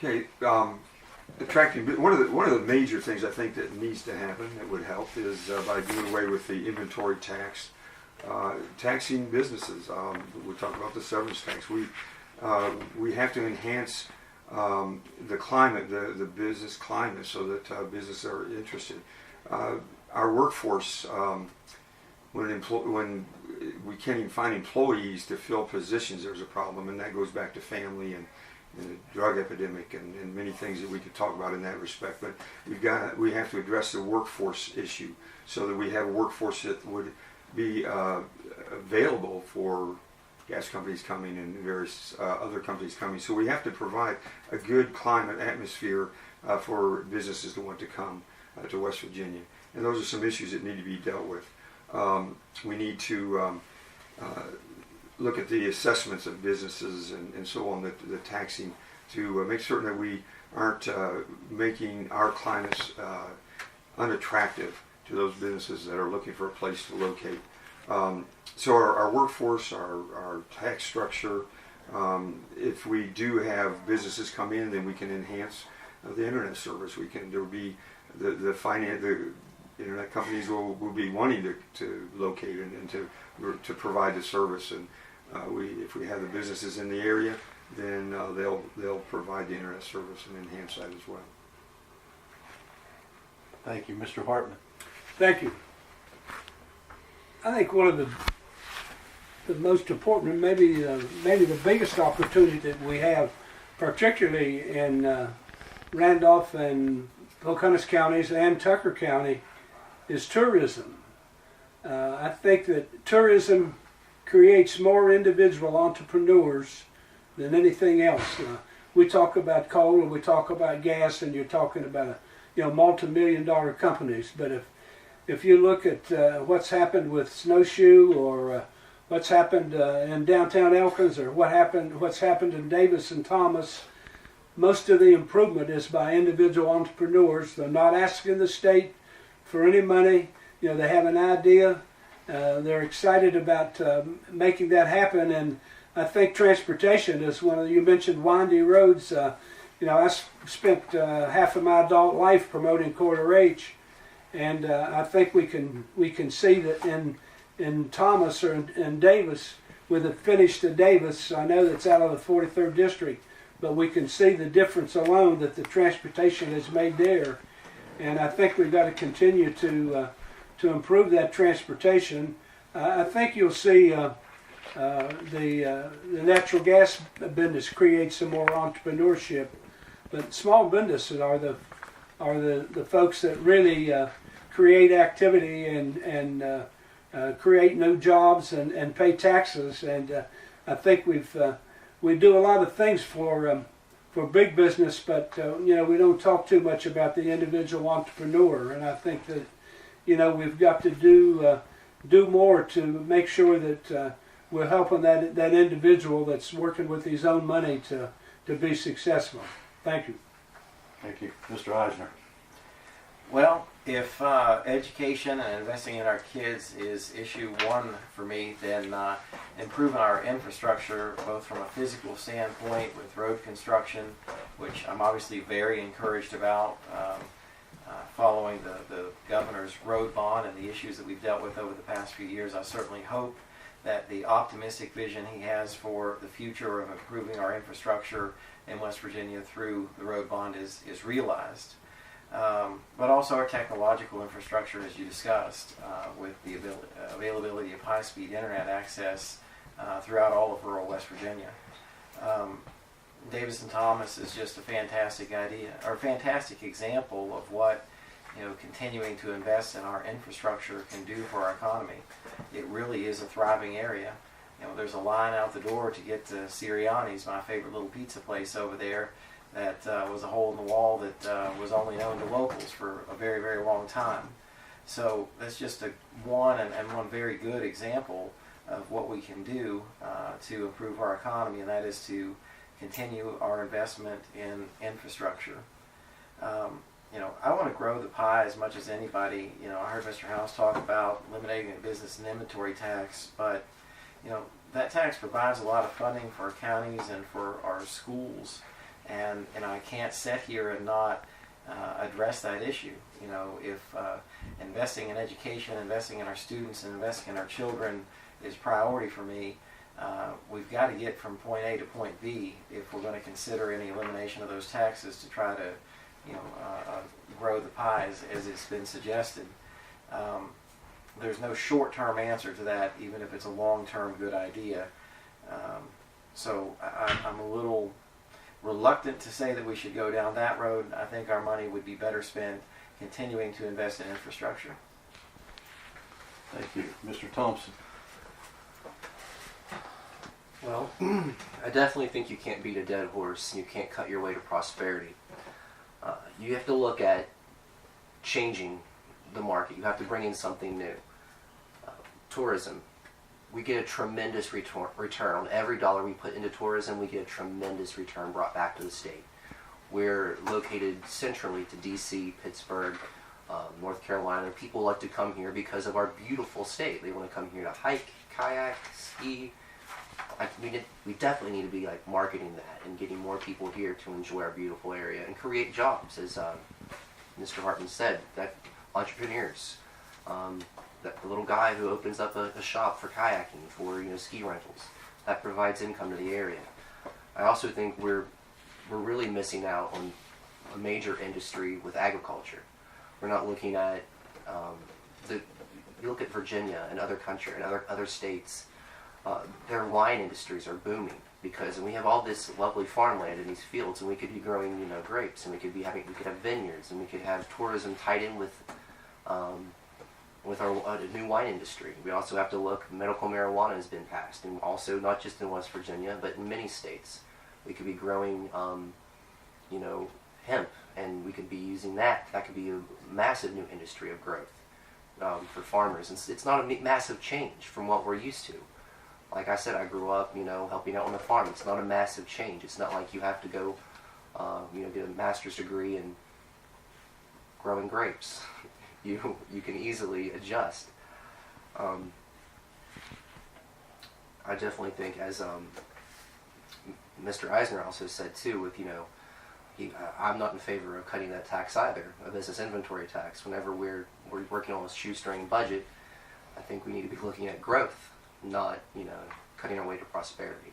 Okay, attracting one of the major things I think that needs to happen that would help is by doing away with the inventory tax, taxing businesses. We talked about the severance tax. We have to enhance the climate, the business climate, so that businesses are interested. Our workforce, when we can't even find employees to fill positions, there's a problem, and that goes back to family and the drug epidemic and many things that we could talk about in that respect. But we have to address the workforce issue so that we have a workforce that would be available for gas companies coming and various other companies coming. So we have to provide a good climate atmosphere for businesses to want to come to West Virginia. And those are some issues that need to be dealt with. We need to look at the assessments of businesses and so on, the taxing, to make certain that we aren't making our climates unattractive to those businesses that are looking for a place to locate. So our workforce, our tax structure, if we do have businesses come in, then we can enhance the internet service. There will be the internet companies will be wanting to locate and to provide the service, and if we have the businesses in the area, then they'll provide the internet service and enhance that as well. Thank you, Mr. Hartman. Thank you. I think one of the most important, maybe the biggest opportunity that we have, particularly in Randolph and Pocahontas counties and Tucker County, is tourism. I think that tourism creates more individual entrepreneurs than anything else. We talk about coal and we talk about gas, and you're talking about multi-million-dollar companies. But if you look at what's happened with Snowshoe, or what's happened in downtown Elkins, or what's happened in Davis and Thomas, most of the improvement is by individual entrepreneurs. They're not asking the state for any money. They have an idea. They're excited about making that happen, and I think transportation is one of you mentioned windy roads. I spent half of my adult life promoting Quarter H, and I think we can see that in Thomas or in Davis, with it finished to Davis. I know that's out of the 43rd district, but we can see the difference alone that the transportation has made there, and I think we've got to continue to improve that transportation. I think you'll see the natural gas business create some more entrepreneurship, but small businesses are the folks that really create activity and create new jobs and pay taxes. And I think we do a lot of things for big business, but we don't talk too much about the individual entrepreneur. And I think that we've got to do more to make sure that we're helping that individual that's working with his own money to be successful. Thank you. Thank you. Mr. Eisner. Well, if education and investing in our kids is issue one for me, then improving our infrastructure, both from a physical standpoint with road construction, which I'm obviously very encouraged about, following the governor's road bond and the issues that we've dealt with over the past few years. I certainly hope that the optimistic vision he has for the future of improving our infrastructure in West Virginia through the road bond is realized. But also our technological infrastructure, as you discussed, with the availability of high-speed internet access throughout all of rural West Virginia. Davis and Thomas is just a fantastic idea, or a fantastic example of what continuing to invest in our infrastructure can do for our economy. It really is a thriving area. There's a line out the door to get to Sirianni's, my favorite little pizza place over there, that was a hole in the wall that was only known to locals for a very, very long time. So that's just one very good example of what we can do to improve our economy, and that is to continue our investment in infrastructure. I want to grow the pie as much as anybody. I heard Mr. House talk about eliminating the business and inventory tax, but that tax provides a lot of funding for our counties and for our schools. and I can't sit here and not address that issue. If investing in education, investing in our students, and investing in our children is priority for me, we've got to get from point A to point B if we're going to consider any elimination of those taxes to try to, grow the pie as it's been suggested. There's no short-term answer to that, even if it's a long-term good idea. So I'm a little reluctant to say that we should go down that road. I think our money would be better spent continuing to invest in infrastructure. Thank you. Mr. Thompson. Well, I definitely think you can't beat a dead horse and you can't cut your way to prosperity. You have to look at changing the market. You have to bring in something new. Tourism. We get a tremendous return on every dollar we put into tourism. We get a tremendous return brought back to the state. We're located centrally to D.C., Pittsburgh, North Carolina. People like to come here because of our beautiful state. They want to come here to hike, kayak, ski. We definitely need to be marketing that and getting more people here to enjoy our beautiful area and create jobs, as Mr. Hartman said. That entrepreneurs. The little guy who opens up a shop for kayaking, for ski rentals, that provides income to the area. I also think we're really missing out on a major industry with agriculture. We're not looking at you look at Virginia and other country and other states. Their wine industries are booming because we have all this lovely farmland in these fields, and we could be growing grapes, and we could have vineyards, and we could have tourism tied in with our new wine industry. We also have to look, medical marijuana has been passed, and also not just in West Virginia, but in many states. We could be growing, hemp, and we could be using that. That could be a massive new industry of growth for farmers. And it's not a massive change from what we're used to. Like I said, I grew up, helping out on the farm. It's not a massive change. It's not like you have to go, get a master's degree in growing grapes. You can easily adjust. I definitely think, as Mr. Eisner also said too, with I'm not in favor of cutting that tax either, a business inventory tax. Whenever we're working on a shoestring budget, I think we need to be looking at growth, not cutting our way to prosperity.